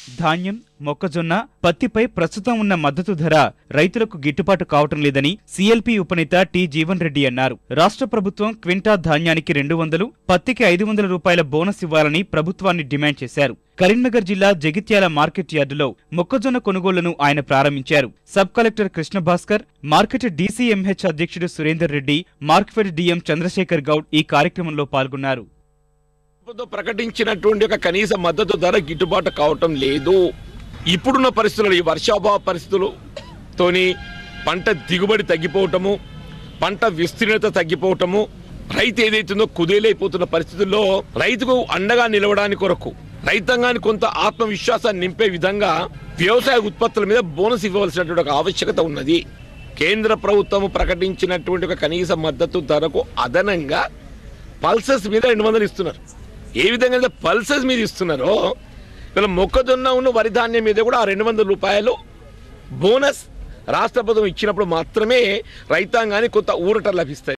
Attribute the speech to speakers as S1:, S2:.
S1: ధాన్యం, మొక్కజొన్న, పత్తిపై ప్రస్తుతం ఉన్న మద్దతు ధర రైతులకు గిట్టుబాటు కావటం లేదని సీఎల్పీ ఉపనేత టి జీవన్ రెడ్డి అన్నారు. రాష్ట్ర ప్రభుత్వం క్వింటా ధాన్యానికి 200, పత్తికి 500 రూపాయల బోనస్ ఇవ్వాలని ప్రభుత్వాన్ని డిమాండ్ చేశారు. కరీంనగర్ జిల్లా జగిత్యాల మార్కెట్ యార్డులో మొక్కజొన్న కొనుగోళ్లను ఆయన ప్రారంభించారు. Sub collector Krishna Bhaskar, market DCMH అధ్యక్షుడు సురేందర్ రెడ్డి, మార్కెట్ డిఎం చంద్రశేఖర్ గౌడ్ ఈ కార్యక్రమంలో పాల్గొన్నారు.
S2: ప్రకటించినటువంటి ఒక కనీస మద్దతు ధర గిట్టుబాటు కావటం లేదు. ఇప్పుడున్న పరిస్థితుల్లో, ఈ వర్షాభావ పరిస్థితులతోని పంట దిగుబడి తగ్గిపోవటము, పంట విస్తీర్ణత తగ్గిపోవటము, రైతు ఏదైతుందో కుదేలైపోతున్న పరిస్థితుల్లో రైతుకు అండగా నిలవడానికి కొరకు రైతాంగానికి కొంత ఆత్మవిశ్వాసాన్ని నింపే విధంగా వ్యవసాయ ఉత్పత్తుల మీద బోనస్ ఇవ్వవలసినటువంటి ఒక ఆవశ్యకత ఉన్నది. కేంద్ర ప్రభుత్వం ప్రకటించినటువంటి ఒక కనీస మద్దతు ధరకు అదనంగా పల్సెస్ మీద 200 ఇస్తున్నారు. ఏ విధంగా పల్సెస్ మీద ఇస్తున్నారో ఇలా మొక్కజొన్న వరి ధాన్యం మీద కూడా ఆ 200 రూపాయలు బోనస్ రాష్ట్ర ప్రభుత్వం ఇచ్చినప్పుడు మాత్రమే రైతాంగానికి కొంత ఊరట లభిస్తాయి.